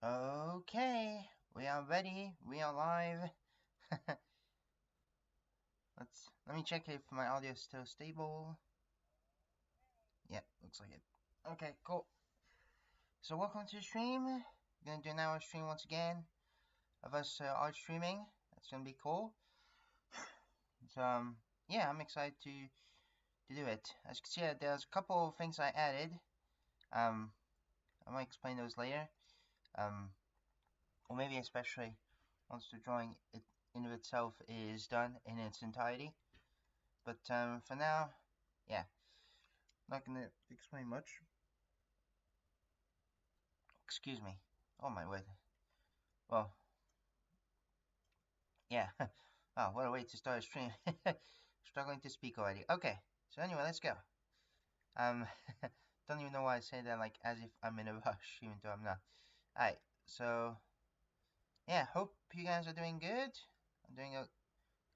Okay, we are ready. We are live. Let me check if my audio is still stable. Yeah, looks like it. Okay, cool. So welcome to the stream. We're gonna do an hour stream once again of us art streaming. That's gonna be cool. So yeah, I'm excited to do it. As you can see, there's a couple of things I added. I might explain those later. Or maybe especially once the drawing in of itself is done in its entirety. But for now, yeah, not gonna explain much. Excuse me. Oh my word. Well, yeah. Oh, what a way to start a stream. Struggling to speak already. Okay, so anyway, let's go. Don't even know why I say that like as if I'm in a rush, even though I'm not. Alright, so yeah, hope you guys are doing good. I'm doing good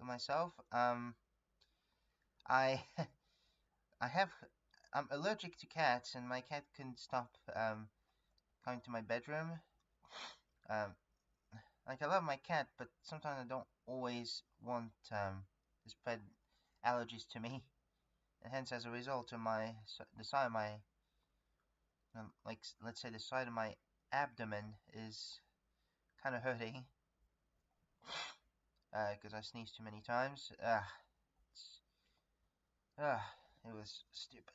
myself. I'm allergic to cats, and my cat couldn't stop coming to my bedroom. Like, I love my cat, but sometimes I don't always want to spread allergies to me, and hence, as a result, of the side of my like, let's say the side of my abdomen is kind of hurting because I sneezed too many times. It was stupid.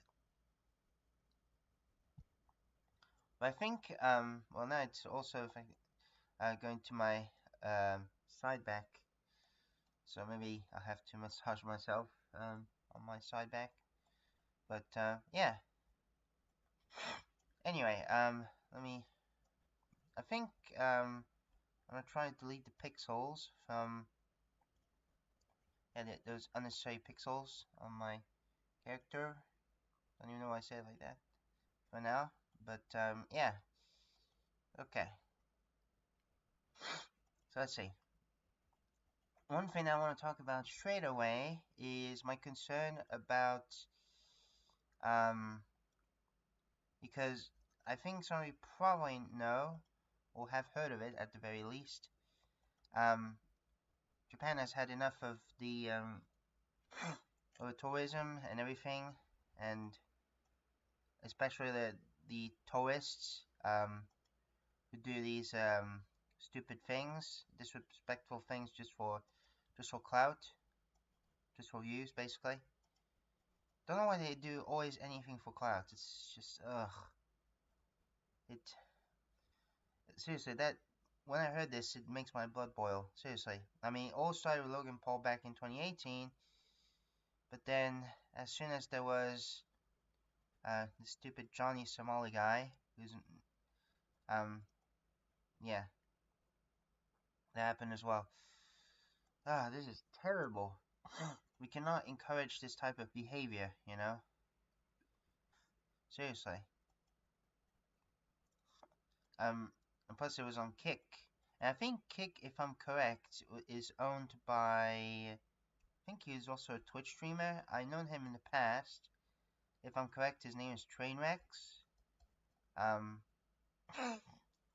But I think well, now it's also going to my side back, so maybe I'll have to massage myself on my side back. But yeah. Anyway, I think I'm gonna try to delete the pixels from those unnecessary pixels on my character. Don't even know why I say it like that for now. But yeah. Okay. So let's see. One thing I want to talk about straight away is my concern about because I think some of you probably know or have heard of it at the very least. Japan has had enough of the tourism and everything, and especially the tourists who do these stupid things, disrespectful things, just for clout, just for views, basically. Don't know why they do always anything for clout. It's just seriously, that when I heard this, it makes my blood boil. Seriously, I mean, all started with Logan Paul back in 2018, but then as soon as there was the stupid Johnny Somali guy, who's yeah, that happened as well. This is terrible. We cannot encourage this type of behavior, you know? Seriously. And plus it was on Kick. And I think Kick, if I'm correct, is owned by... I think he's also a Twitch streamer. I've known him in the past. If I'm correct, his name is Trainwreck.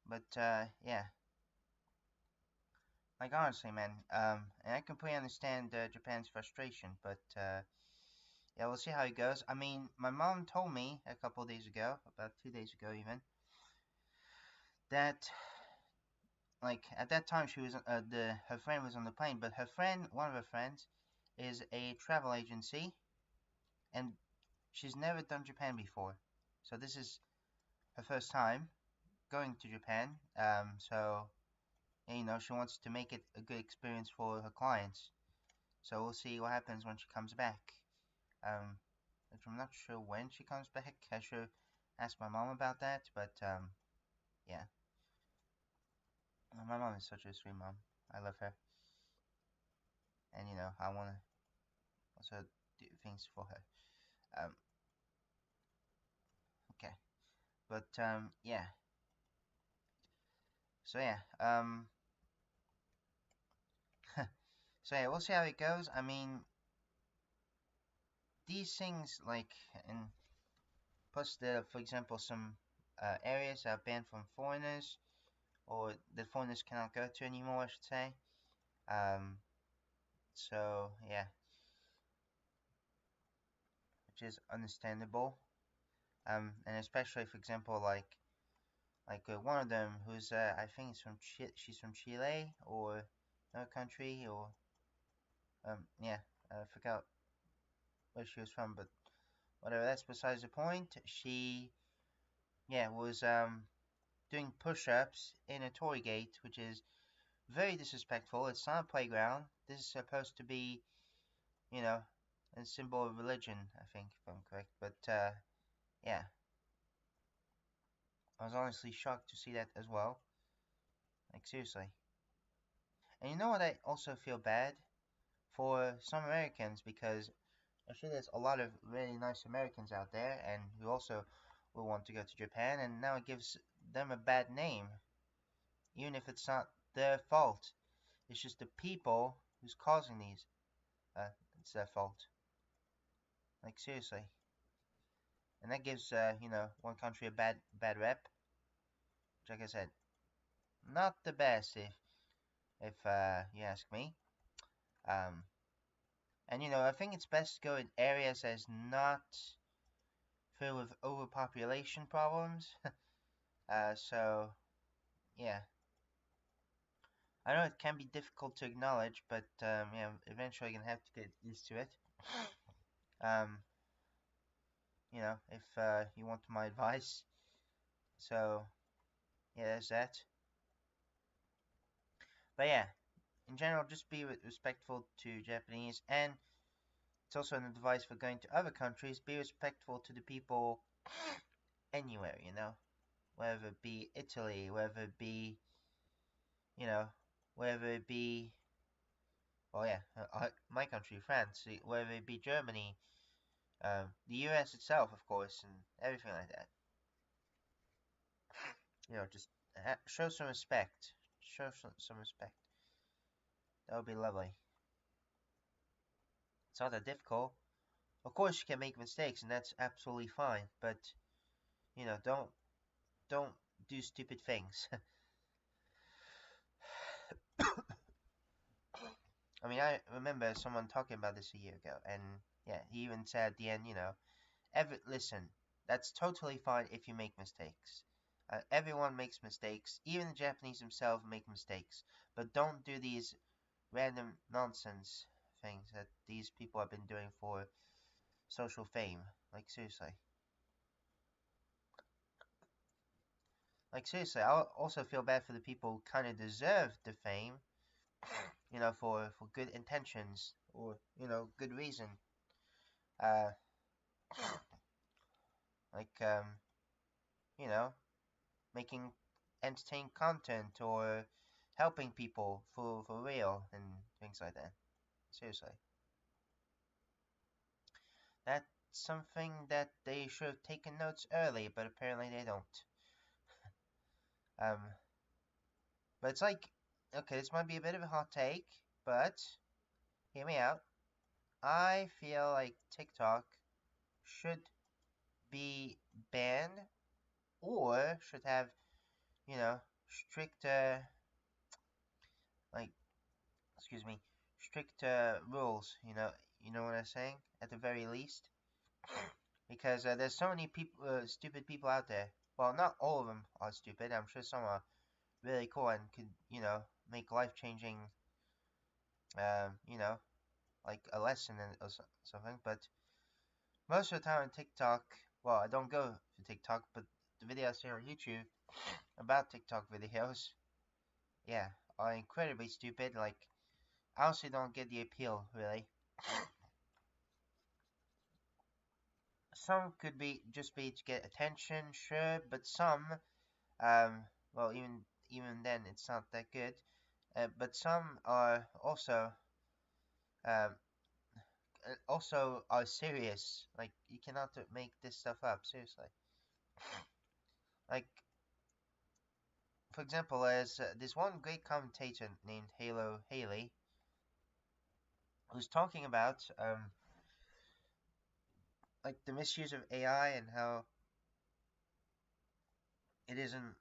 But, yeah. Like, honestly, man, and I completely understand Japan's frustration, but, yeah, we'll see how it goes. I mean, my mom told me a couple of days ago, about 2 days ago even, that, like, at that time she was, her friend was on the plane, but one of her friends, is a travel agency, and she's never done Japan before. So this is her first time going to Japan, so... And, you know, she wants to make it a good experience for her clients. So we'll see what happens when she comes back. Which I'm not sure when she comes back. I should ask my mom about that. But, yeah. My mom is such a sweet mom. I love her. And, you know, I want to also do things for her. Okay. But, yeah. So, yeah. So, yeah, we'll see how it goes. I mean... These things, like, and plus for example, some areas are banned from foreigners, or the foreigners cannot go to anymore, I should say. So yeah, which is understandable. And especially, for example, like one of them who's I think it's from she's from Chile or no country, or yeah, I forgot where she was from, but whatever, that's besides the point. She was doing push-ups in a toy gate, which is very disrespectful. It's not a playground. This is supposed to be, a symbol of religion, I think, if I'm correct. But yeah, I was honestly shocked to see that as well. Like, seriously. And you know what, I also feel bad for some Americans, because I'm sure there's a lot of really nice Americans out there and who also will want to go to Japan, and now it gives them a bad name, even if it's not their fault. It's just the people who's causing these. It's their fault. Like, seriously. And that gives one country a bad rep, which, like I said, not the best if you ask me. And I think it's best to go in areas that's not filled with overpopulation problems. So yeah, I know it can be difficult to acknowledge, but eventually you're gonna have to get used to it. If you want my advice. So yeah, there's that. But yeah, in general, just be respectful to Japanese, and it's also an advice for going to other countries. Be respectful to the people anywhere, whether it be Italy, whether it be, whether it be, well, yeah, my country, France, whether it be Germany, the US itself, of course, and everything like that. Just show some respect. Show some respect. That would be lovely. It's not that difficult. Of course, you can make mistakes, and that's absolutely fine. But don't do stupid things. I mean, I remember someone talking about this a year ago, and yeah, he even said at the end, listen, that's totally fine if you make mistakes. Everyone makes mistakes. Even the Japanese themselves make mistakes. But don't do these random nonsense things that these people have been doing for social fame. Like, seriously. Like, seriously, I also feel bad for the people who kind of deserve the fame, for good intentions or, good reason. Like, making entertaining content or helping people for real and things like that. Seriously. That's something that they should have taken notes early, but apparently they don't. But it's like, okay, this might be a bit of a hot take, but hear me out. I feel like TikTok should be banned or should have, stricter, stricter rules, you know what I'm saying? At the very least. Because there's so many people, stupid people out there. Well, not all of them are stupid. I'm sure some are really cool and could, make life-changing, like a lesson or something. But most of the time on TikTok, well, I don't go to TikTok, but the videos here on YouTube about TikTok videos, yeah, are incredibly stupid. Like, I honestly don't get the appeal, really. Some could just be to get attention, sure, but some, well, even then, it's not that good. But some are also are serious. Like, you cannot make this stuff up, seriously. Like, for example, there's this one great commentator named Halo Haley who's talking about like the misuse of AI and how it isn't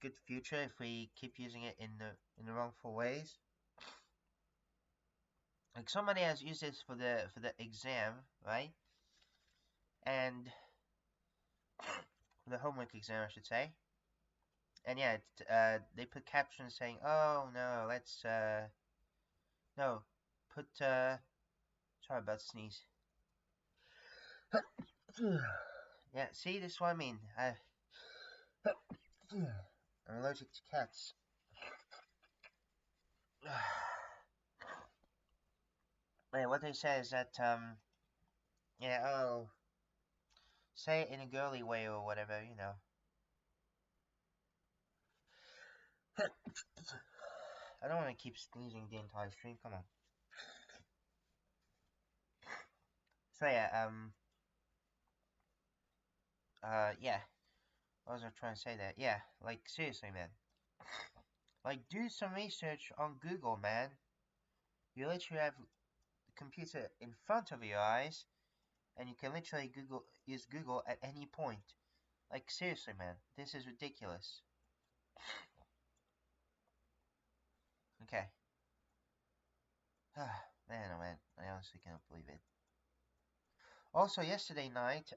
good future if we keep using it in the wrongful ways. Like somebody has used this for the exam, right? And for the homework exam, I should say. And yeah, they put captions saying, "Oh no, let's no, put sorry about the sneeze." Yeah, see, this is what I mean. I'm allergic to cats. Yeah, what they say is that yeah, oh, say it in a girly way or whatever, you know. I don't want to keep sneezing the entire stream. Come on. So yeah, yeah. What was I trying to say there? Yeah, like seriously, man. Like, do some research on Google, man. You literally have the computer in front of your eyes, and you can literally use Google at any point. Like, seriously, man. This is ridiculous. Okay. Man, oh man. I honestly cannot believe it. Also, yesterday night,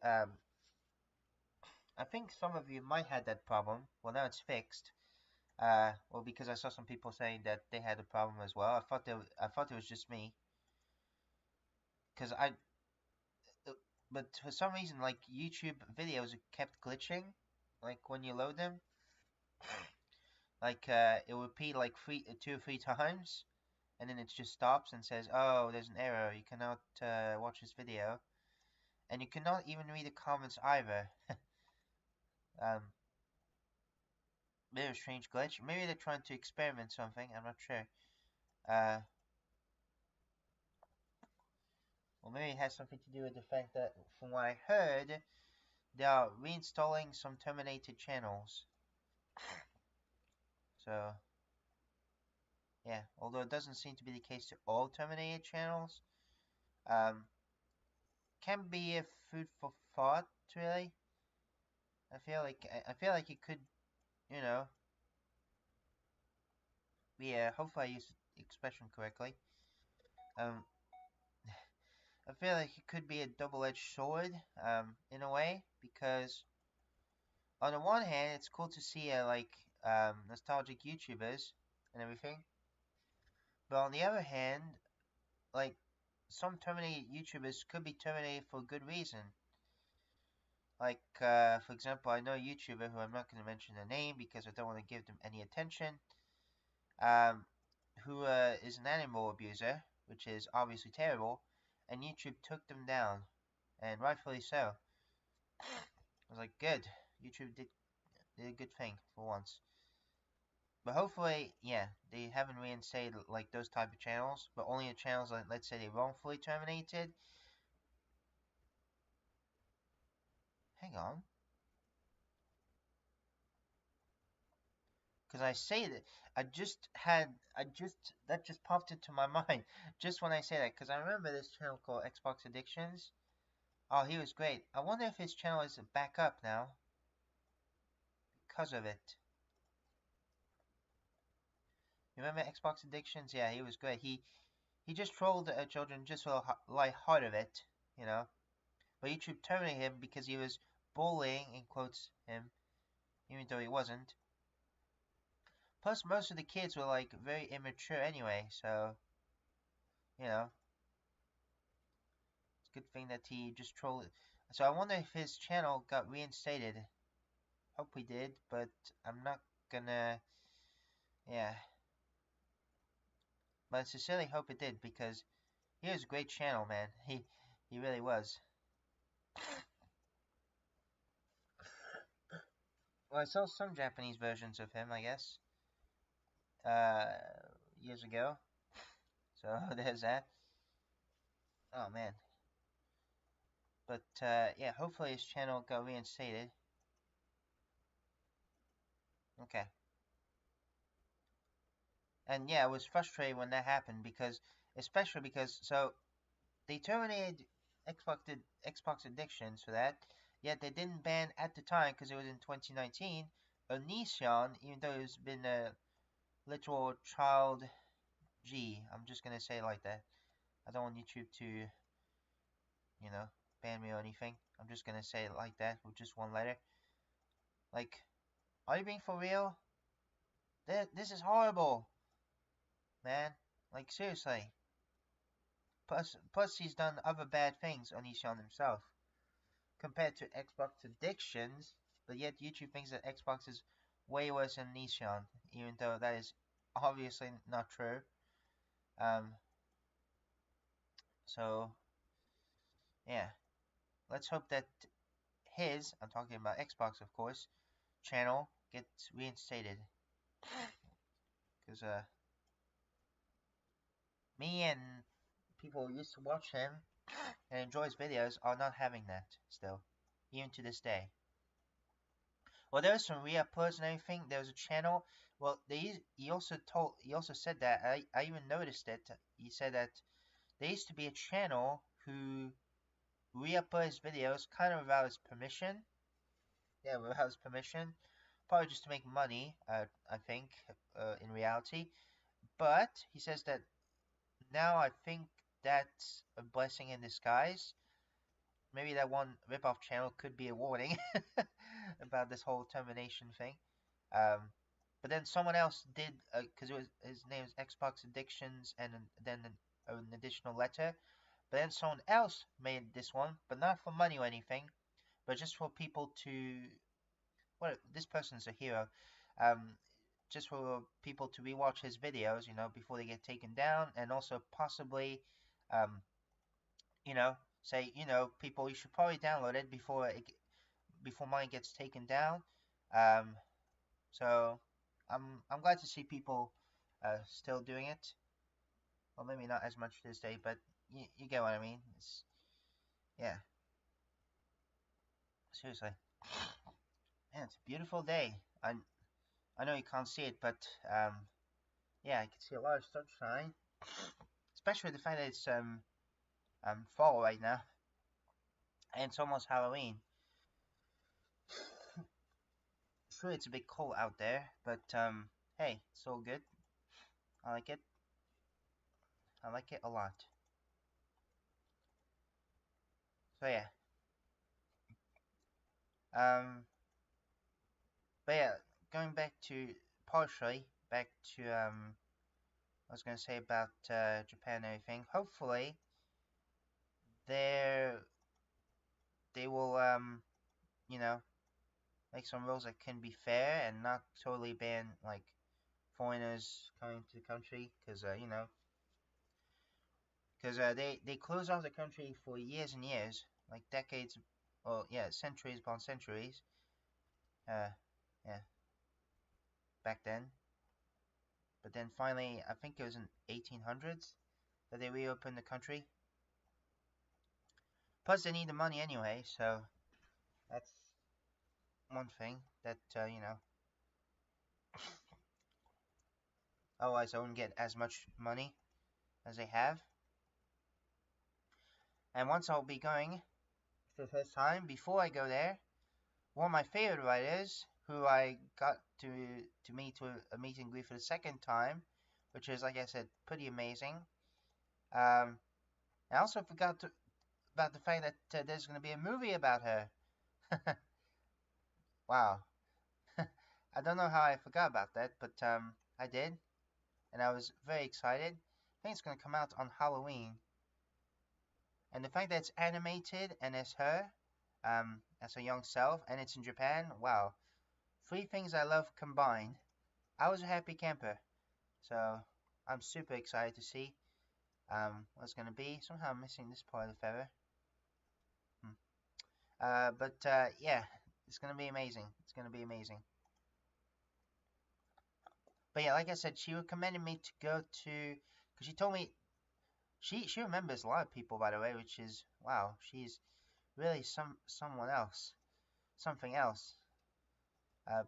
I think some of you might have that problem. Well, now it's fixed. Well, because I saw some people saying that they had a problem as well. I thought it was just me. But for some reason, like YouTube videos kept glitching, like when you load them. Like it would repeat like 2 or 3 times, and then it just stops and says, "Oh, there's an error. You cannot watch this video," and you cannot even read the comments either. Very strange glitch. Maybe they're trying to experiment something. I'm not sure. Well, maybe it has something to do with the fact that, from what I heard, they are reinstalling some terminated channels. So, yeah. Although it doesn't seem to be the case to all terminated channels, can be a food for thought, really. I feel like it could, you know. Yeah. Hopefully, I used the expression correctly. I feel like it could be a double-edged sword, in a way, because on the one hand, it's cool to see nostalgic YouTubers and everything, but on the other hand, like some terminated YouTubers could be terminated for a good reason. Like, for example, I know a YouTuber who I'm not going to mention their name because I don't want to give them any attention, who is an animal abuser, which is obviously terrible, and YouTube took them down, and rightfully so. I was like, good. YouTube did a good thing for once. But hopefully, yeah, they haven't reinstated like those type of channels, but only the channels that, let's say, they wrongfully terminated. Hang on. Because I say that, that just popped into my mind just when I say that, because I remember this channel called Xbox Addictions. Oh, he was great. I wonder if his channel is back up now because of it. You remember Xbox Addictions? Yeah, he was great. He just trolled children just for the lightheart of it, you know. But YouTube terminated him because he was bullying, in quotes, him, even though he wasn't. Plus, most of the kids were like very immature anyway, so you know, it's a good thing that he just trolled. So I wonder if his channel got reinstated. Hope he did, but I'm not gonna. Yeah, but I sincerely hope it did because he was a great channel, man. He really was. Well, I saw some Japanese versions of him, I guess, years ago. So there's that. Oh man. But yeah, hopefully his channel got reinstated. Okay. And yeah, I was frustrated when that happened because, especially because, so they terminated Xbox Addictions for that. Yet they didn't ban at the time because it was in 2019. Onision, even though it's been a literal child G. I'm just gonna say it like that. I don't want YouTube to, ban me or anything. I'm just gonna say it like that with just one letter. Like, are you being for real? This is horrible, man. Like, seriously. Plus he's done other bad things on Onision himself. Compared to Xbox addictions, but yet YouTube thinks that Xbox is way worse than Onision, even though that is obviously not true. So, yeah. Let's hope that I'm talking about Xbox of course, channel gets reinstated. Because, me and people who used to watch him and enjoy his videos are not having that still, even to this day. Well, there was some re-uploads and everything. There was a channel. Well, he also said that. I even noticed it. He said that there used to be a channel who re-upload his videos kind of without his permission. Yeah, without his permission. Probably just to make money, I think, in reality. But he says that now I think that's a blessing in disguise. Maybe that one rip-off channel could be a warning about this whole termination thing. But then someone else did, because his name is Xbox Addictions, and then an additional letter. But then someone else made this one, but not for money or anything, but just for people to. Well, this person's a hero. Just for people to rewatch his videos, before they get taken down, and also possibly, say, people, you should probably download it before mine gets taken down. So I'm glad to see people still doing it. Well, maybe not as much this day, but you get what I mean. Yeah. Seriously. Man, it's a beautiful day. I know you can't see it, but yeah, I can see a lot of sunshine. Especially the fact that it's fall right now, and it's almost Halloween. Sure, it's a bit cold out there, but hey, it's all good. I like it. I like it a lot. So yeah. But yeah, going back to I was gonna say about Japan and everything. Hopefully, they will make some rules that can be fair and not totally ban like foreigners coming to the country, because they closed off the country for years and years, like decades, well, yeah, centuries upon centuries. Yeah, back then. But then finally, I think it was in 1800s that they reopened the country. Plus, they need the money anyway, so that's one thing that otherwise I wouldn't get as much money as they have. And once I'll be going for the first time, before I go there, one of my favorite writers, who I got to meet to a meet and greet for the second time, which is, like I said, pretty amazing. I also forgot about the fact that there's going to be a movie about her. Wow. I don't know how I forgot about that, but I did, and I was very excited. I think it's going to come out on Halloween. And the fact that it's animated and it's her, as her young self, and it's in Japan, wow. 3 things I love combined. I was a happy camper. So, I'm super excited to see what it's going to be. Somehow I'm missing this part of the feather. But yeah, it's going to be amazing. It's going to be amazing. But yeah, like I said, she recommended me to go to, because she told me, she remembers a lot of people, by the way, which is, wow, she's really someone else, something else.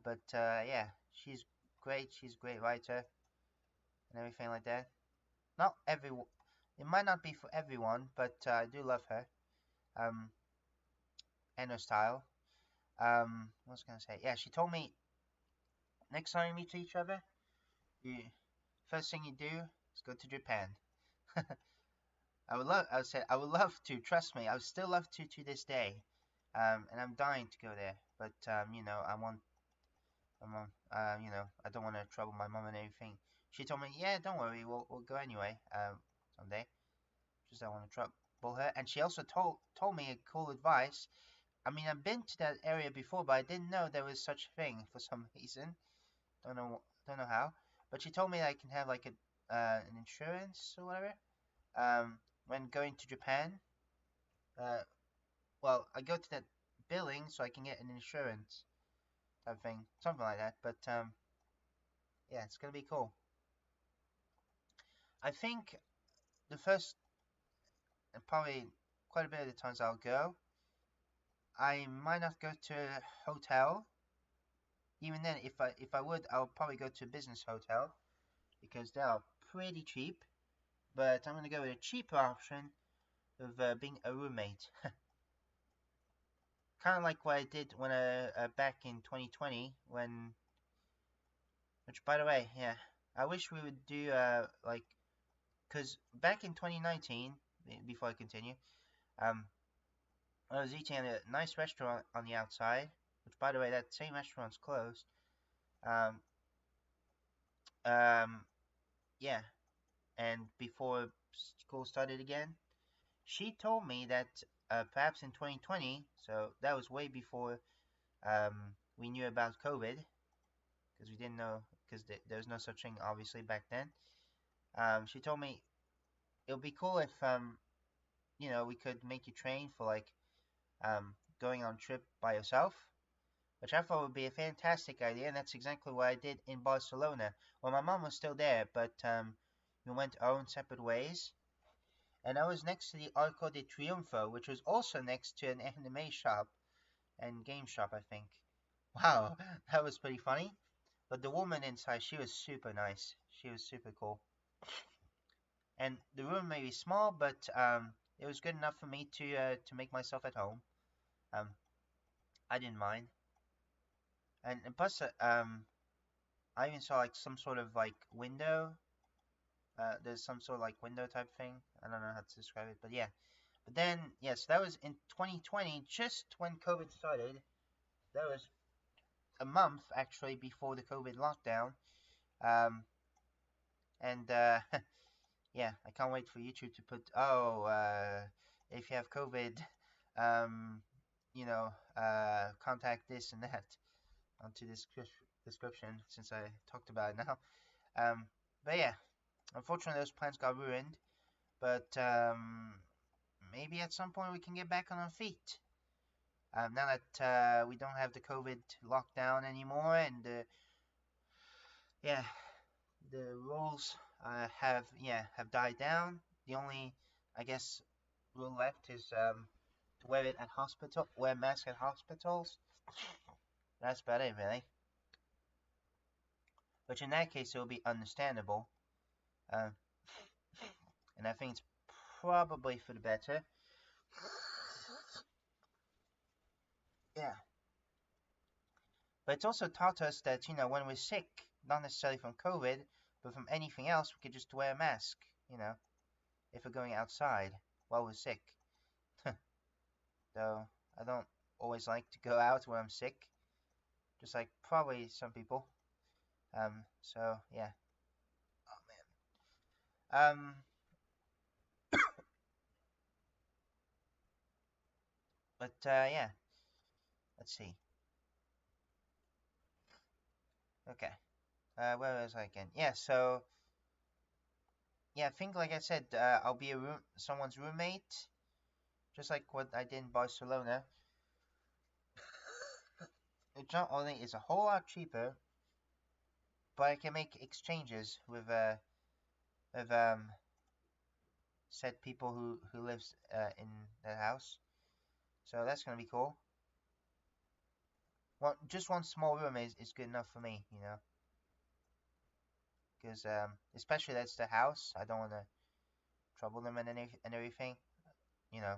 But yeah, she's great. She's a great writer and everything like that. Not everyone. It might not be for everyone, but I do love her. And her style. What was I gonna say? Yeah, she told me next time you meet each other, first thing you do is go to Japan. I would love to. Trust me, I would still love to this day. And I'm dying to go there, but you know, I don't want to trouble my mom and everything. She told me, yeah, don't worry, we'll go anyway. Someday. Just don't want to trouble her. And she also told me a cool advice. I mean, I've been to that area before, but I didn't know there was such a thing for some reason. Don't know how. But she told me I can have like an insurance or whatever. When going to Japan. Well, I go to that billing so I can get an insurance type thing, something like that. But yeah, it's gonna be cool. I think the first probably quite a bit of the times I'll go, I might not go to a hotel. Even then, if I would, I'll probably go to a business hotel because they are pretty cheap. But I'm gonna go with a cheaper option of being a roommate. Kind of like what I did when back in 2020 which by the way, yeah, I wish we would do like, cause back in 2019, before I continue, I was eating at a nice restaurant on the outside, which by the way, that same restaurant's closed. Yeah, and before school started again, she told me that perhaps in 2020, so that was way before we knew about COVID, because we didn't know, because there was no such thing obviously back then. She told me it would be cool if you know, we could make you train for like going on trip by yourself, which I thought would be a fantastic idea, and that's exactly what I did in Barcelona. Well, my mom was still there, but we went our own separate ways. And I was next to the Arco de Triunfo, which was also next to an anime shop and game shop, I think. Wow, that was pretty funny. But the woman inside, she was super nice. She was super cool. And the room may be small, but it was good enough for me to make myself at home. I didn't mind. And plus, I even saw like some sort of like window. There's some sort of like window type thing. I don't know how to describe it, but yeah. But then, yes, that was in 2020, just when COVID started. That was a month actually before the COVID lockdown. And yeah, I can't wait for YouTube to put, if you have COVID, you know, contact this and that onto this description, since I talked about it now. But yeah, unfortunately those plans got ruined. But maybe at some point we can get back on our feet. Now that we don't have the COVID lockdown anymore, and yeah, the rules have died down. The only, I guess, rule left is to wear mask at hospitals. That's about it, really. Which in that case, it will be understandable. And I think it's probably for the better. Yeah. But it's also taught us that, you know, when we're sick, not necessarily from COVID, but from anything else, we could just wear a mask, you know, if we're going outside while we're sick. Though I don't always like to go out when I'm sick, just like probably some people. So yeah. Oh man. But yeah. Let's see. Okay. Where was I again? Yeah. So yeah, I think like I said, I'll be someone's roommate, just like what I did in Barcelona. It not only is a whole lot cheaper, but I can make exchanges with said people who lives in that house. So that's gonna be cool. Well, just one small room is good enough for me, you know. Because especially that's the house, I don't want to trouble them and everything, you know.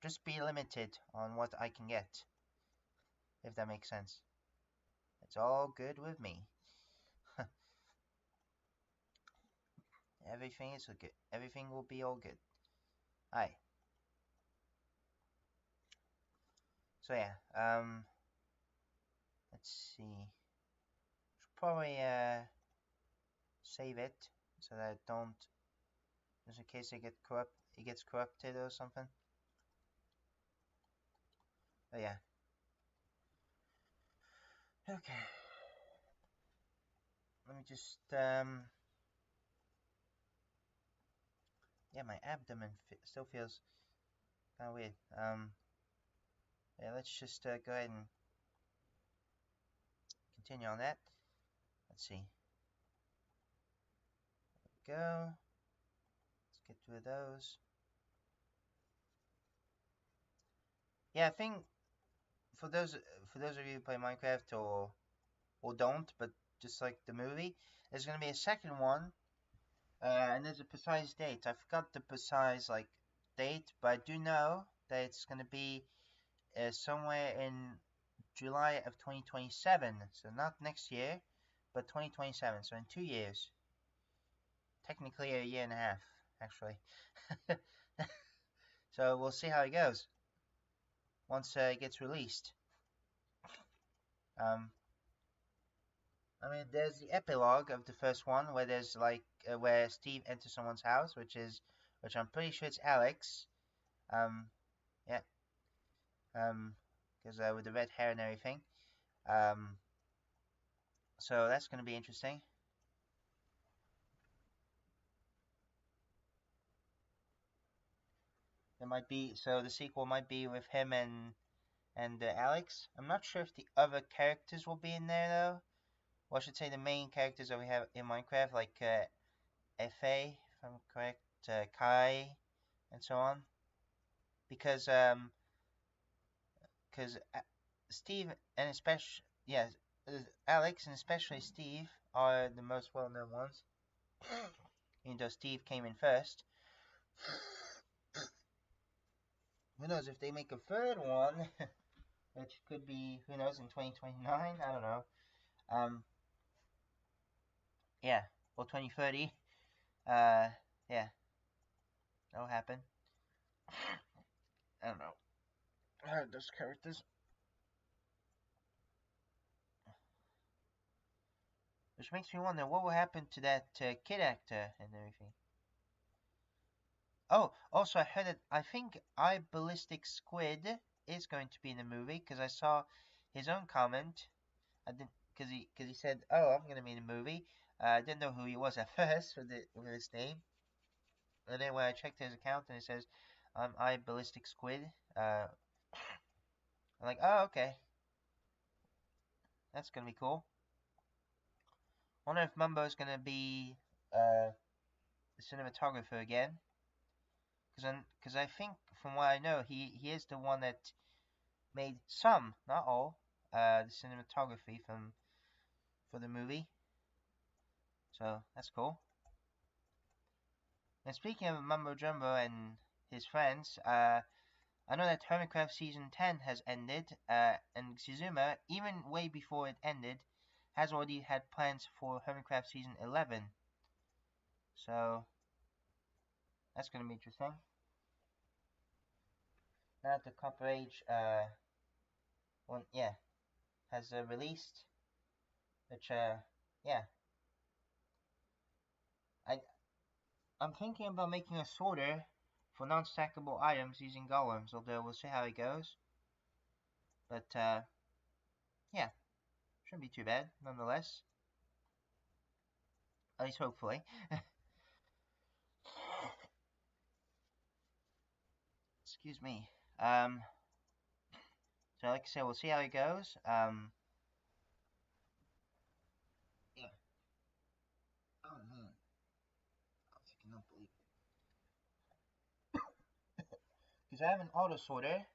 Just be limited on what I can get, if that makes sense. It's all good with me. Everything is good. Everything will be all good. Hi. So yeah, let's see. Should probably save it so that I don't, just in case it gets corrupted or something. But yeah. Okay. Let me just yeah, my abdomen still feels kind of weird. Yeah, let's just go ahead and continue on that. Let's see. There we go. Let's get through those. Yeah, I think for those of you who play Minecraft or don't, but just like the movie, there's gonna be a second one, and there's a precise date. I forgot the precise date, but I do know that it's gonna be somewhere in July of 2027. So not next year, but 2027. So in 2 years. Technically a year and a half, actually. So we'll see how it goes once it gets released. I mean, there's the epilogue of the first one where there's where Steve enters someone's house, which I'm pretty sure it's Alex. Yeah. Because with the red hair and everything. So that's gonna be interesting. The sequel might be with him and Alex. I'm not sure if the other characters will be in there though. Or I should say the main characters that we have in Minecraft, like F.A., if I'm correct, Kai, and so on. Because Steve and especially Alex and especially Steve are the most well-known ones. Even though Steve came in first. Who knows if they make a third one, which could be, who knows, in 2029. I don't know. Yeah, or 2030. Yeah, that'll happen. I don't know. I heard those characters. Which makes me wonder what will happen to that kid actor and everything. Oh, also I heard that I think I Ballistic Squid is going to be in the movie because I saw his own comment. I didn't because he said, "Oh, I'm gonna be in the movie." I didn't know who he was at first with his name, and then when I checked his account and it says, "I Ballistic Squid," I'm like, "Oh, okay, that's gonna be cool." Wonder if Mumbo's gonna be the cinematographer again. Because I think, from what I know, he is the one that made some, not all, the cinematography for the movie. So that's cool. And speaking of Mumbo Jumbo and his friends, I know that Hermitcraft Season 10 has ended, and Xizuma, even way before it ended, has already had plans for Hermitcraft Season 11. So that's going to be interesting. Now that the Copper Age one, has released, which yeah, I'm thinking about making a sorter for non-stackable items using golems, although we'll see how it goes. But yeah, shouldn't be too bad nonetheless. At least hopefully. Excuse me. So like I said, we'll see how it goes. Yeah. Oh man, I cannot believe it. Because I have an auto sorter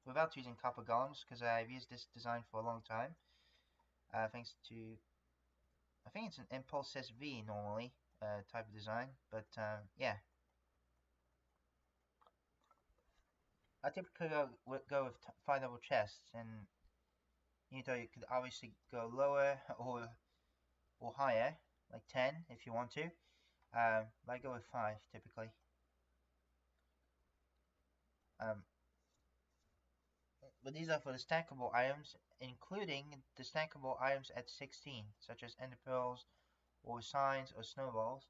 without using copper golems, because I've used this design for a long time. Thanks to, I think it's an Impulse SV normally type of design, but yeah. I typically go with 5 double chests and Incognito, you could obviously go lower or higher, like 10 if you want to. But I go with 5 typically. But these are for the stackable items, including the stackable items at 16, such as ender pearls, or signs, or snowballs.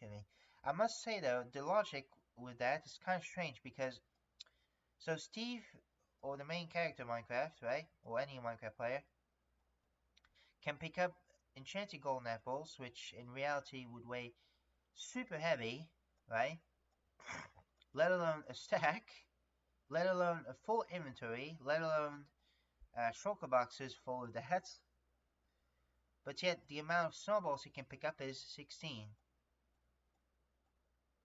Okay. I must say though, the logic with that is kind of strange because, so Steve, or the main character of Minecraft, right, or any Minecraft player, can pick up enchanted golden apples, which in reality would weigh super heavy, right? Let alone a stack, let alone a full inventory, let alone shulker boxes full of that. But yet the amount of snowballs he can pick up is 16,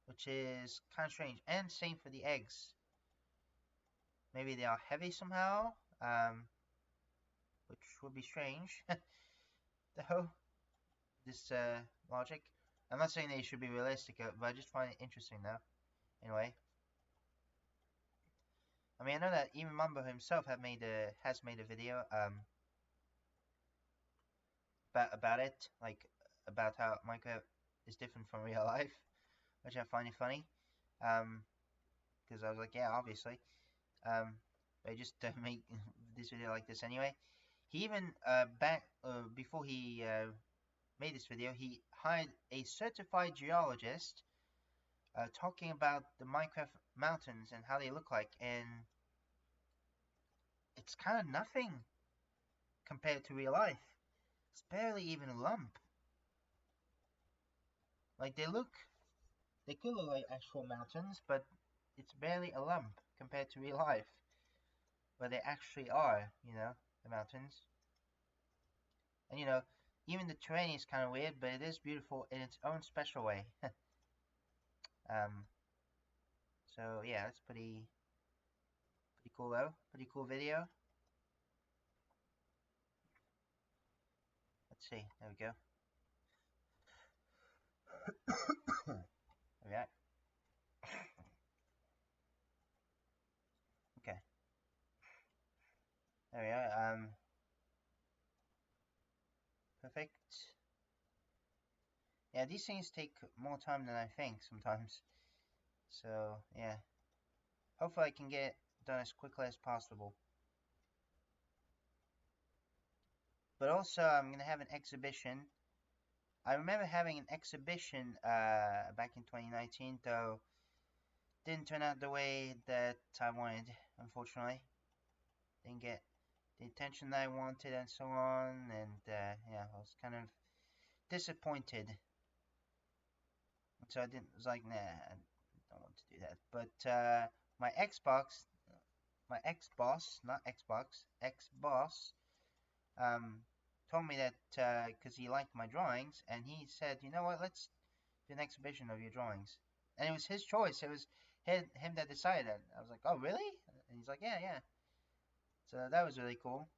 which is kind of strange. And same for the eggs. Maybe they are heavy somehow, which would be strange. Though, this logic. I'm not saying they should be realistic, but I just find it interesting though. Anyway. I mean, I know that even Mumbo himself has made a video about it, like about how Minecraft is different from real life, which I find it funny. Because I was like, yeah, obviously. But I just make this video like this anyway. He even before he made this video, he hired a certified geologist talking about the Minecraft mountains and how they look like, and it's kind of nothing compared to real life. It's barely even a lump. Like they could look like actual mountains, but it's barely a lump compared to real life, where they actually are, you know, the mountains. And you know, even the terrain is kind of weird, but it is beautiful in its own special way. So yeah, it's pretty cool though. Pretty cool video. Let's see. There we go. There we are. Okay. There we are. Perfect. Yeah, these things take more time than I think sometimes. So yeah. Hopefully I can get it done as quickly as possible. But also I'm gonna have an exhibition. I remember having an exhibition back in 2019, though didn't turn out the way that I wanted, unfortunately. Didn't get the attention that I wanted and so on, and yeah, I was kind of disappointed. So I was like, nah, I don't want to do that. But my ex-boss, not Xbox, ex-boss, told me that because he liked my drawings, and he said, you know what, let's do an exhibition of your drawings. And it was his choice. It was him that decided that. I was like, oh, really? And he's like, yeah. So that was really cool.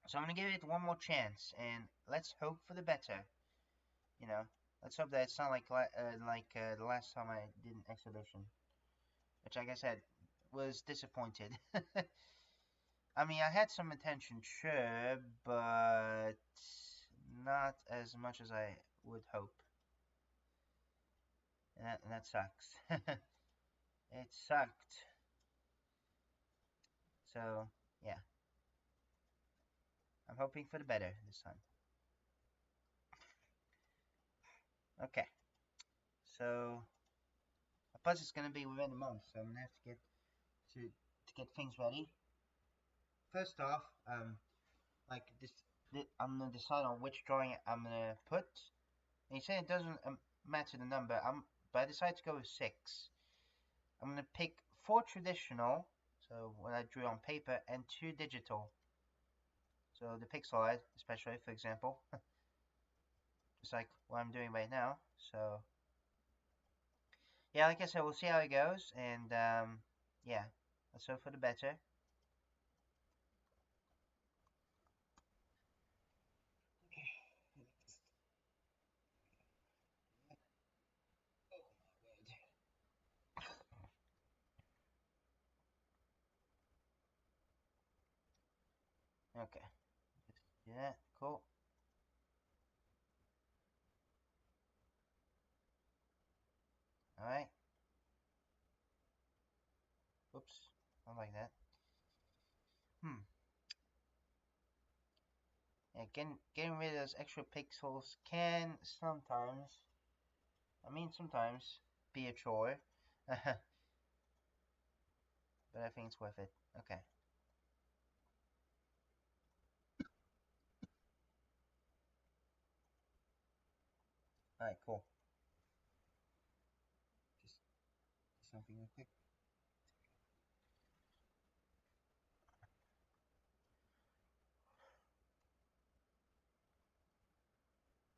So I'm going to give it one more chance, and let's hope for the better. You know, let's hope that it's not like the last time I did an exhibition, which, like I said, was disappointed. I mean, I had some attention, sure, but not as much as I would hope. And that sucks. It sucked. So, yeah. I'm hoping for the better this time. Okay. So, plus it's gonna be within a month, so I'm gonna have to get things ready. First off, like I'm gonna decide on which drawing I'm gonna put. And you say it doesn't matter the number. But I decided to go with 6. I'm gonna pick 4 traditional, so what I drew on paper, and 2 digital. So the pixel art, especially, for example, just like what I'm doing right now. So yeah, like I said, we'll see how it goes, and yeah, let's hope for the better. Okay. Just do that. Cool. Alright. Oops. Not like that. Yeah, getting rid of those extra pixels can sometimes, sometimes be a chore. But I think it's worth it. Okay. Alright, cool. Just do something real quick.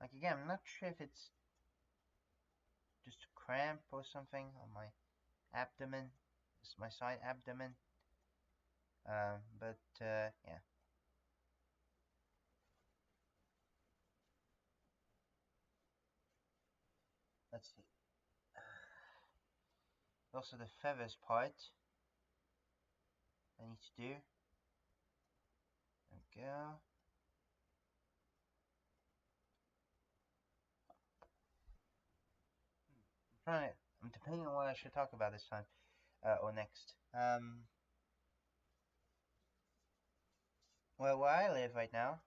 Like again, I'm not sure if it's just a cramp or something on my abdomen. It's my side abdomen. But yeah. Let's see. Also the feathers part I need to do. There we go. I'm debating on what I should talk about this time, or next. Well, where I live right now,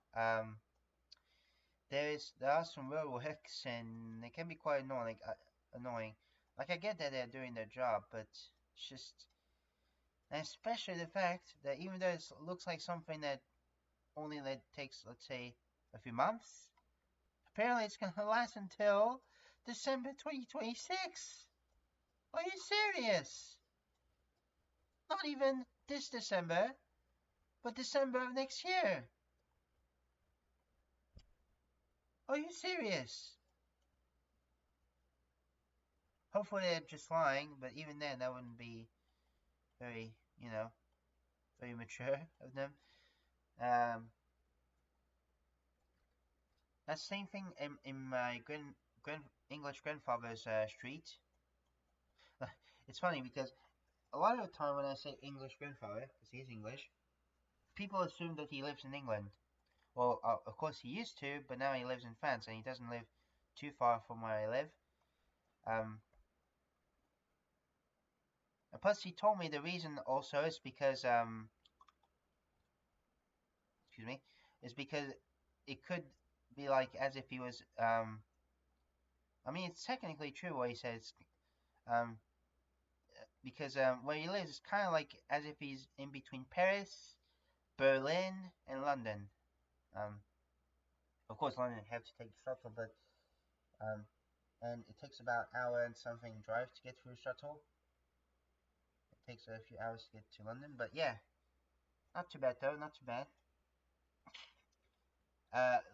there are some roadworks, and they can be quite annoying. Like I get that they're doing their job, but it's just, and especially the fact that even though it looks like something that only takes, let's say, a few months, apparently it's gonna last until December 2026. Are you serious? Not even this December, but December of next year. Are you serious? Hopefully they're just lying, but even then, that wouldn't be very, very mature of them. That same thing in my English grandfather's street. It's funny because a lot of the time when I say English grandfather, because he's English, people assume that he lives in England. Well, of course he used to, but now he lives in France, and he doesn't live too far from where I live. And plus, he told me the reason also is because, excuse me, is because it could be like as if he was, it's technically true what he says, because where he lives is kind of like as if he's in between Paris, Berlin, and London. Of course, London have to take the shuttle, but and it takes about an hour and something drive to get through shuttle. It takes a few hours to get to London, but yeah, not too bad though, not too bad.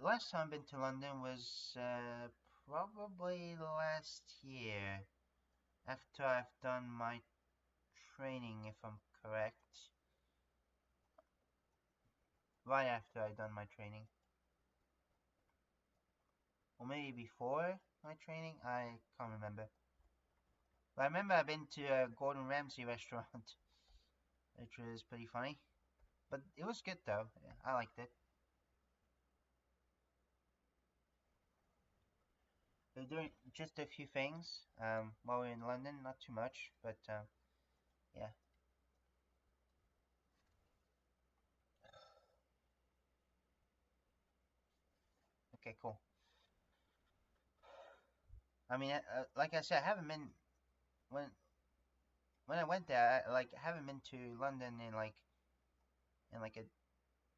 Last time I've been to London was probably last year, after I've done my training, if I'm correct. Right after I've done my training. Or maybe before my training, I can't remember. But I remember I've been to a Gordon Ramsay restaurant, which was pretty funny. But it was good though, yeah, I liked it. We're doing just a few things while we're in London, not too much, but yeah. Okay, cool. Like I said, I haven't been when when I went there. I haven't been to London in like a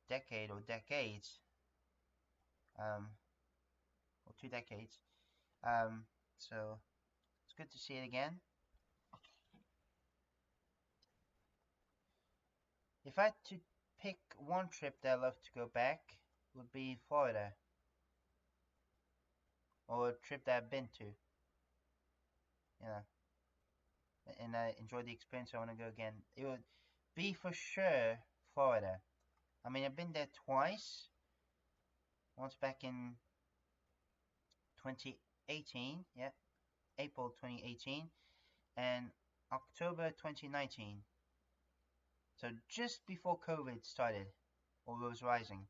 decade or decades, or 2 decades. So it's good to see it again. If I had to pick one trip that I'd love to go back, would be Florida, or a trip that I've been to. Yeah, and I enjoyed the experience. I want to go again. It would be for sure Florida. I've been there twice. Once back in 2018, yeah, April 2018, and October 2019. So just before COVID started. or it was rising.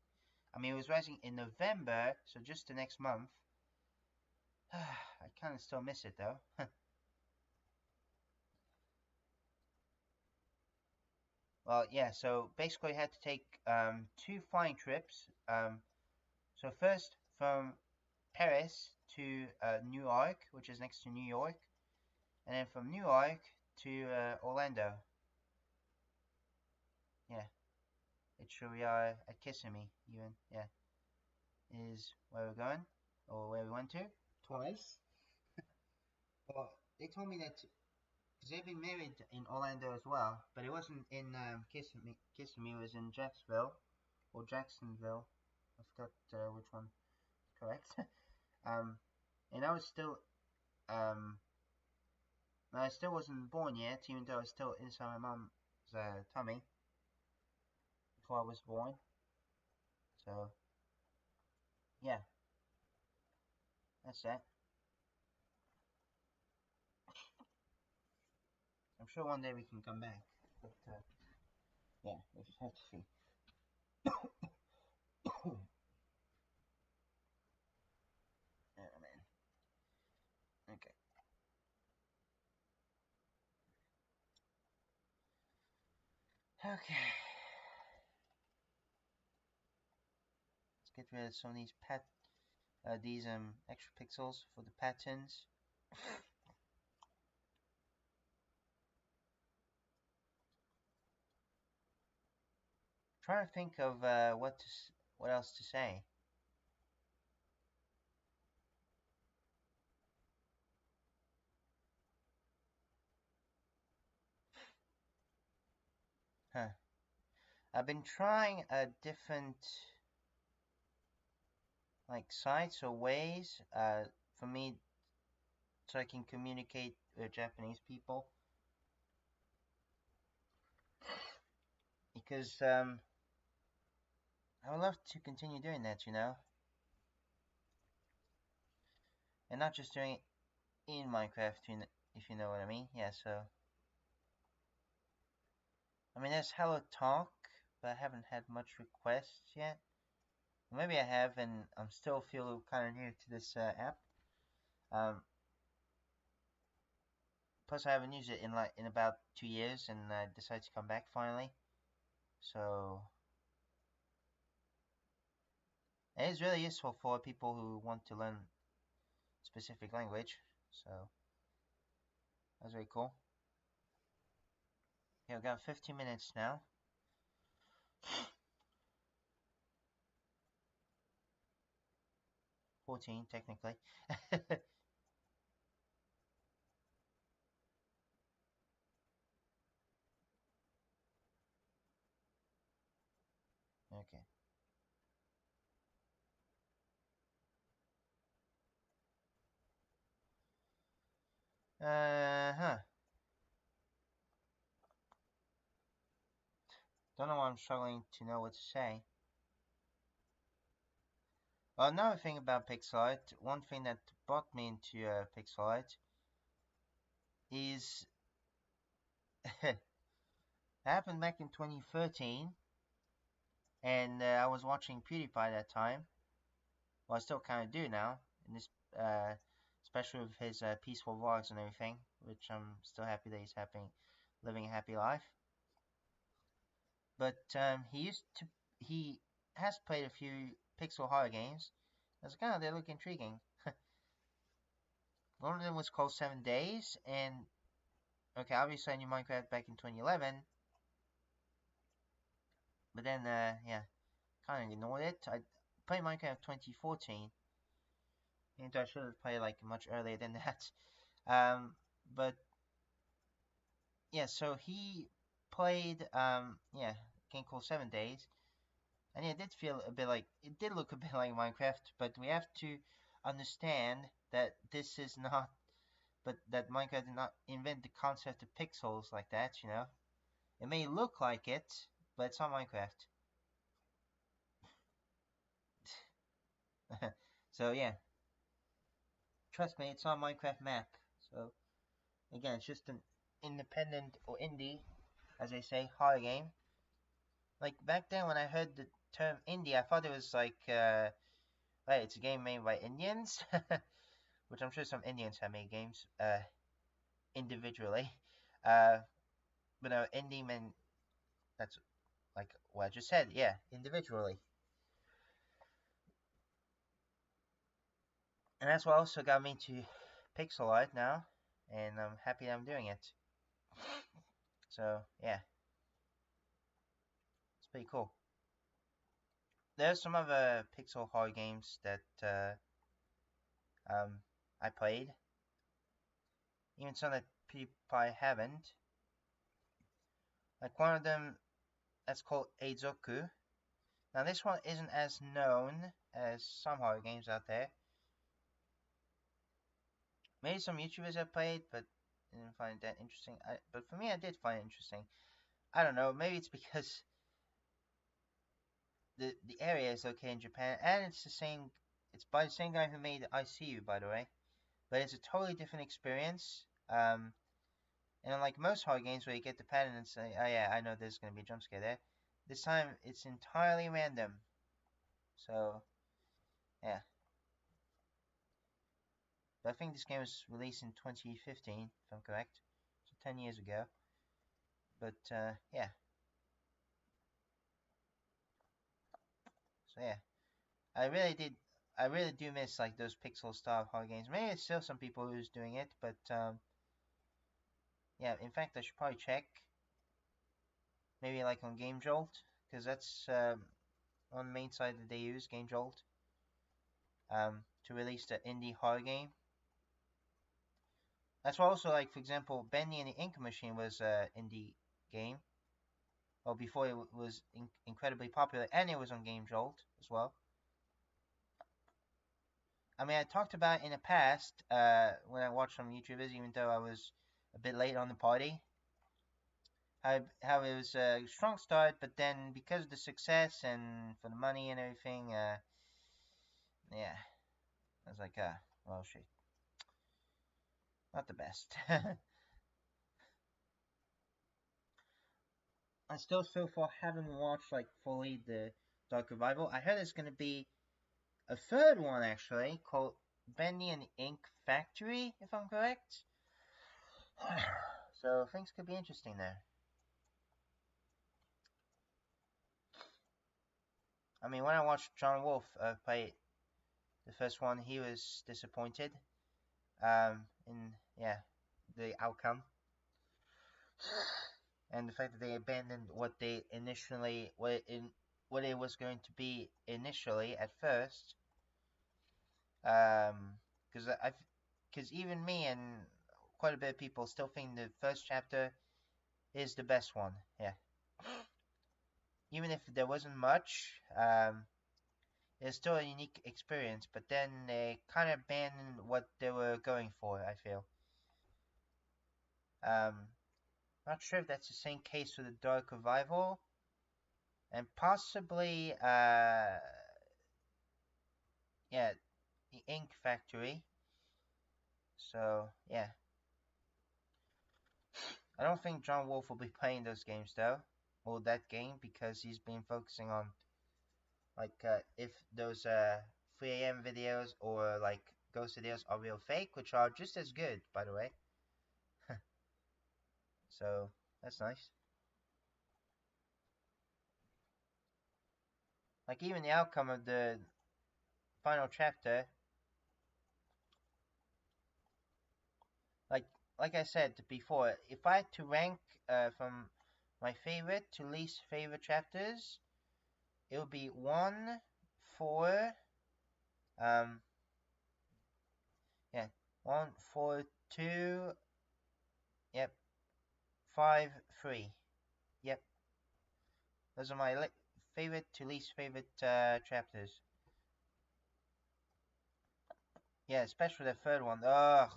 I mean, it was rising in November, so just the next month. I kind of still miss it though. Well, yeah, so basically I had to take 2 flying trips. So first from Paris to New York, which is next to New York, and then from New York to Orlando. Yeah, it's sure we are at Kissimmee, even. Yeah, is where we're going, or where we went to twice. Well, they told me that because they've been married in Orlando as well, but it wasn't in Kissimmee. Kissimmee was in Jacksonville or Jacksonville. I forgot which one is correct. And I was still I still wasn't born yet, even though I was still inside my mom's tummy before I was born. So yeah, that's that. I'm sure one day we can come back, but yeah, we just have to see. Oh man. Okay. Okay. Let's get rid of some of these extra pixels for the patterns. Trying to think of what else to say. Huh. I've been trying different like sites or ways for me so I can communicate with Japanese people, because I would love to continue doing that, you know, and not just doing it in Minecraft, if you know what I mean. Yeah, so I mean, there's Hello Talk, but I haven't had much requests yet. Maybe I have, and I'm still feel kind of new to this app. Plus, I haven't used it in about 2 years, and I decided to come back finally. So it is really useful for people who want to learn specific language. So that's very cool. Okay, we've got 15 minutes now. 14 technically. Okay. Huh. Don't know why I'm struggling to know what to say. Well, another thing about pixel art, one thing that brought me into pixel art is it happened back in 2013, and I was watching PewDiePie that time. Well, I still kind of do now, in this, especially with his peaceful vlogs and everything, which I'm still happy that he's living a happy life. But he has played a few pixel horror games. I was like, oh, they look intriguing. One of them was called 7 Days, and okay, obviously I knew Minecraft back in 2011, but then, yeah, kind of ignored it. I played Minecraft 2014, and I should have played like much earlier than that. But yeah, so he played, yeah, a game called 7 Days, and yeah, it did feel a bit like, it did look a bit like Minecraft, but we have to understand that this is not, but that Minecraft did not invent the concept of pixels like that, you know? It may look like it, but it's not Minecraft. So yeah, trust me, it's not Minecraft map. So again, it's just an independent or indie, as they say, horror game. Like back then when I heard term indie, I thought it was like, right, it's a game made by Indians, which I'm sure some Indians have made games individually. But no, indie meant, that's like what I just said, yeah, individually. And that's what also got me into pixel art now, and I'm happy I'm doing it. So, yeah. It's pretty cool. There's some other pixel art games that I played. Even some that people probably haven't. Like one of them that's called Eizoku. Now this one isn't as known as some horror games out there. Maybe some YouTubers have played, but didn't find it that interesting. But for me, I did find it interesting. I don't know. Maybe it's because the area is okay in Japan, and it's the same. It's by the same guy who made I See You, by the way. But it's a totally different experience. And unlike most horror games where you get the pattern and say, "Oh yeah, I know there's gonna be a jump scare there," this time it's entirely random. So, yeah. But I think this game was released in 2015, if I'm correct. So 10 years ago. But, yeah. So, yeah. I really do miss, like, those pixel-style horror games. Maybe there's still some people who's doing it, but, yeah, in fact, I should probably check. Maybe, like, on Game Jolt, because that's, on the main side that they use, Game Jolt, to release the indie horror game. That's why also, like, for example, Bendy and the Ink Machine was an indie game. Well, before it was incredibly popular, and it was on Game Jolt as well. I mean, I talked about it in the past when I watched some YouTubers, even though I was a bit late on the party. How it was a strong start, but then because of the success and for the money and everything, yeah, I was like, well, shit, not the best. I still so far haven't watched like fully the Dark Revival. I heard there's gonna be a third one actually called Bendy and the Ink Factory, if I'm correct. So things could be interesting there. I mean, when I watched John Wolf play the first one, he was disappointed in the outcome and the fact that they abandoned what they initially what it was going to be initially at first. Because even me and quite a bit of people still think the first chapter is the best one. Yeah. Even if there wasn't much, it's still a unique experience. But then they kind of abandoned what they were going for, I feel. Not sure if that's the same case for the Dark Revival. And possibly, yeah, the Ink Factory. So, yeah. I don't think John Wolf will be playing those games though, or that game, because he's been focusing on like if those 3 a.m. videos or like ghost videos are real fake, which are just as good, by the way. So that's nice. Like even the outcome of the final chapter, like I said before, if I had to rank from my favorite to least favorite chapters, it would be 1, 4, 1, 4, 2, yep, 5, 3, yep. Those are my favorite to least favorite chapters. Yeah, especially the third one. Ugh.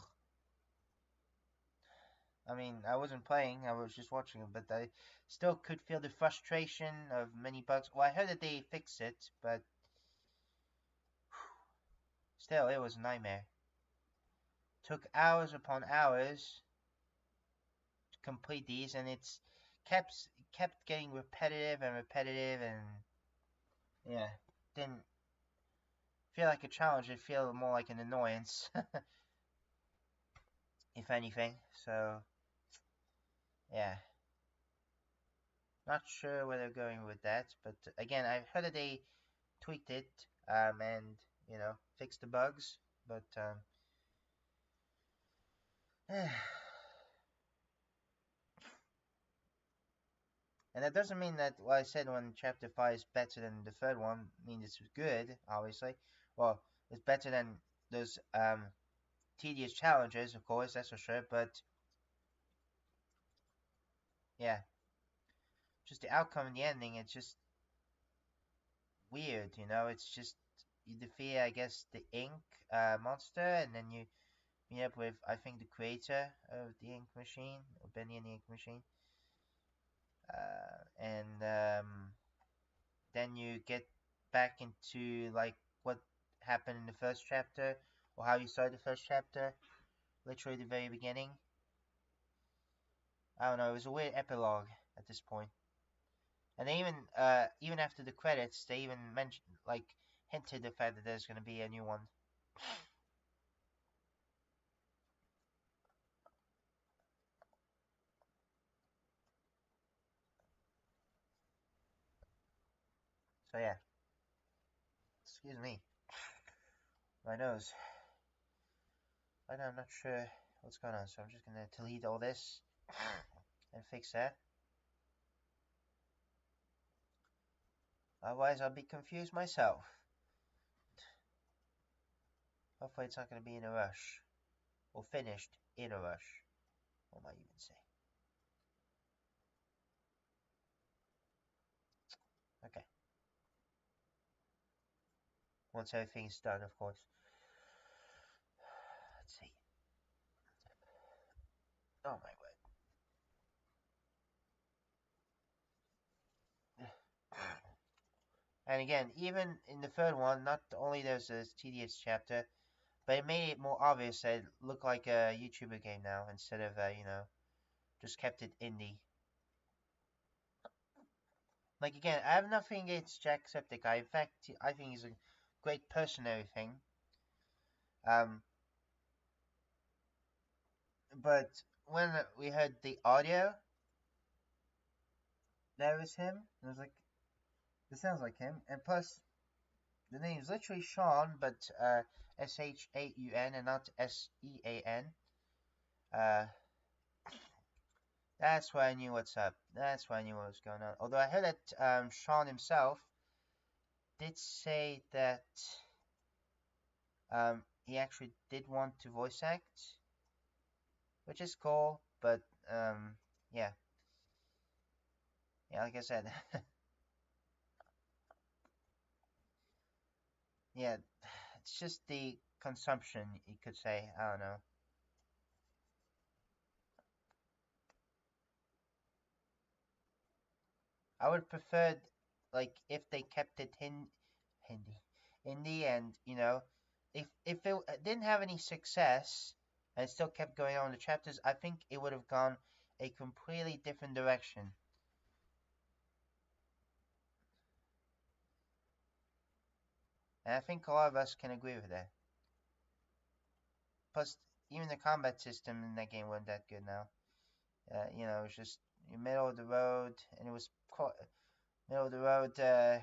I mean, I wasn't playing, I was just watching it, but I still could feel the frustration of many bugs. Well, I heard that they fixed it, but still, it was a nightmare. Took hours upon hours to complete these, and it's kept getting repetitive and repetitive, and yeah, didn't feel like a challenge. It felt more like an annoyance, if anything. So, yeah. Not sure where they're going with that, but again, I've heard that they tweaked it, and fixed the bugs, but and that doesn't mean that what I said when chapter 5 is better than the third one means it's good, obviously. Well, it's better than those tedious challenges, of course, that's for sure, but yeah, just the outcome and the ending, it's just weird, it's just you defeat, I guess, the ink monster, and then you meet up with, I think, the creator of the ink machine, or Benny and the ink machine. And then you get back into like what happened in the first chapter, or how you started the first chapter, literally the very beginning. I don't know, it was a weird epilogue at this point. And they even after the credits, they even mentioned, like, hinted the fact that there's going to be a new one. So yeah, excuse me, my nose. Right now I'm not sure what's going on, so I'm just going to delete all this and fix that. Otherwise I'll be confused myself. Hopefully it's not going to be in a rush, or finished in a rush. What might you even say? Okay. Once everything's done, of course. Let's see. Oh my word. And again, even in the third one, not only there's this tedious chapter, but it made it more obvious that it looked like a YouTuber game now, instead of, just kept it indie. Like, again, I have nothing against Jacksepticeye. In fact, I think he's a great person and everything. But when we heard the audio, that was him. I was like, this sounds like him. And plus, the name is literally Sean, but Shaun and not Sean. That's why I knew what's up. That's why I knew what was going on. Although I heard that Sean himself did say that he actually did want to voice act, which is cool. But yeah, like I said, yeah, it's just the consumption, you could say. I don't know. I would prefer, like, if they kept it Hindi, and if it didn't have any success and it still kept going on the chapters, I think it would have gone a completely different direction. And I think a lot of us can agree with that. Plus, even the combat system in that game wasn't that good now. It was just middle of the road, and it was quite middle of the road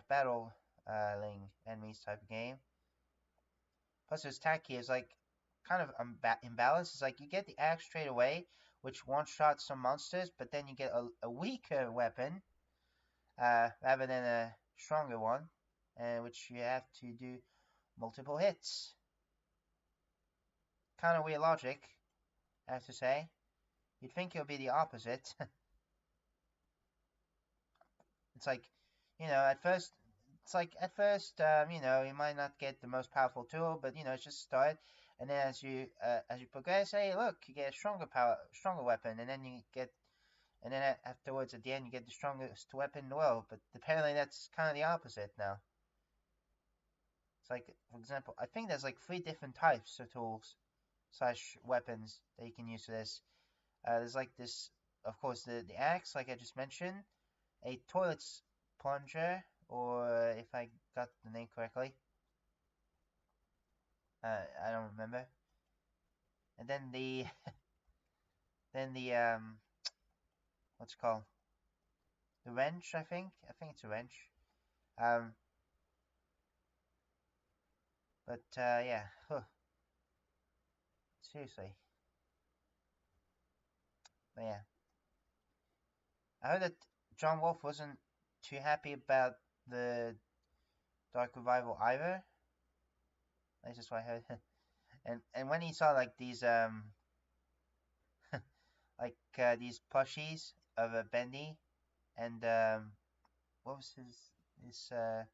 battling enemies type of game. Plus, it was tacky. It's like kind of imbalanced. It's like you get the axe straight away, which one-shots some monsters, but then you get a weaker weapon rather than a stronger one, which you have to do multiple hits. Kind of weird logic, I have to say. You'd think it would be the opposite. It's like, at first, you might not get the most powerful tool, but it's just a start. And then as you progress, hey, look, you get a stronger weapon, and then afterwards, at the end, you get the strongest weapon in the world. But apparently, that's kind of the opposite now. It's like, for example, I think there's like 3 different types of tools / weapons that you can use for this. There's like this, of course, the axe, like I just mentioned, a toilet plunger, or if I got the name correctly. I don't remember. And then the what's it called? The wrench, I think it's a wrench. But yeah, seriously. But yeah, I heard that John Wolfe wasn't too happy about the Dark Revival either. That's just what I heard. and when he saw like these these plushies of a Bendy and what was the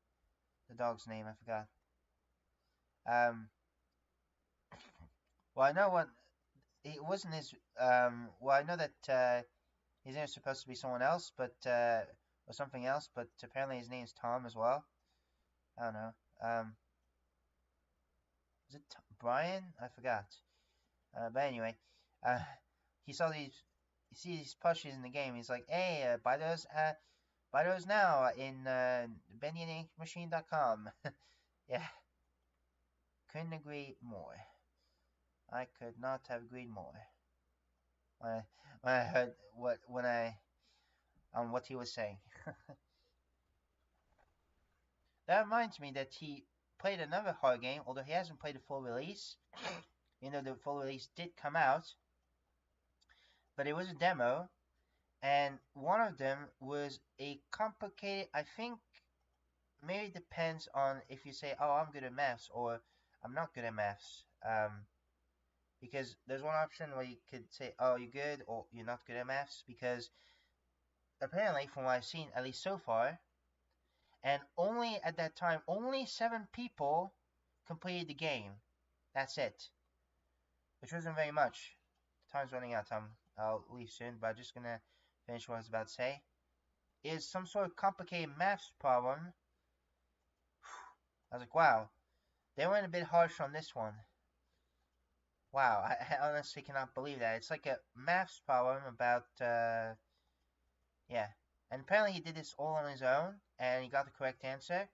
dog's name? I forgot. Well, I know what it wasn't his. Well, I know that his name is supposed to be someone else, but or something else, but apparently his name is Tom as well. I don't know. Is it Brian? I forgot. But anyway, he saw these. You see these plushies in the game. He's like, "Hey, buy those now in BendyandInkMachine.com." Yeah, couldn't agree more. I could not have agreed more. When I heard what he was saying. That reminds me that he played another horror game, although he hasn't played the full release. You know, the full release did come out, but it was a demo, and one of them was a complicated, I think, maybe it depends on if you say, oh, I'm good at maths, or I'm not good at maths. Because there's one option where you could say, oh, you're good, or you're not good at maths, because apparently, from what I've seen, at least so far, and only at that time, only 7 people completed the game. That's it. Which wasn't very much. Time's running out. I'll leave soon, but I'm just gonna finish what I was about to say. Is some sort of complicated maths problem. I was like, wow. They went a bit harsh on this one. Wow, I honestly cannot believe that. It's like a maths problem about, yeah. And apparently he did this all on his own, and he got the correct answer,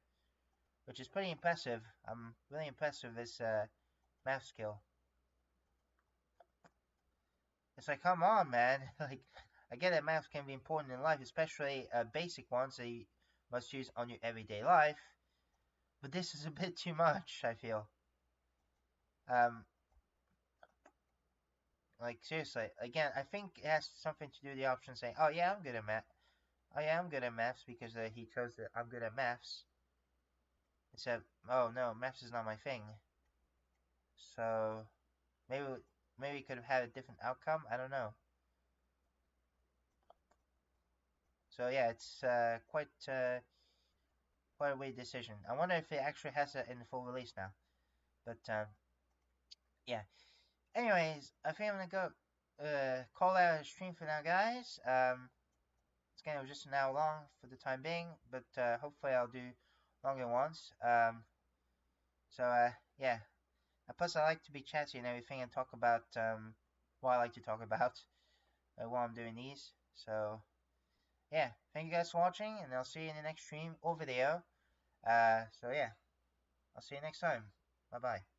which is pretty impressive. I'm really impressed with his math skill. It's like, come on, man. Like, I get that math can be important in life, especially basic ones that you must use on your everyday life. But this is a bit too much, I feel. Like, seriously. Again, I think it has something to do with the option saying, oh, yeah, I'm good at math. Oh, yeah, I'm good at maths because he chose that I'm good at maths. Instead, oh, no, maths is not my thing. So, maybe it could have had a different outcome. I don't know. So yeah, it's quite a weird decision. I wonder if it actually has it in the full release now. But yeah. Anyways, I think I'm gonna go call out a stream for now, guys. It's kind of just an hour long for the time being, but hopefully I'll do longer ones. So yeah. Plus, I like to be chatty and everything and talk about what I like to talk about while I'm doing these. So, yeah. Thank you guys for watching, and I'll see you in the next stream or video. So, yeah. I'll see you next time. Bye-bye.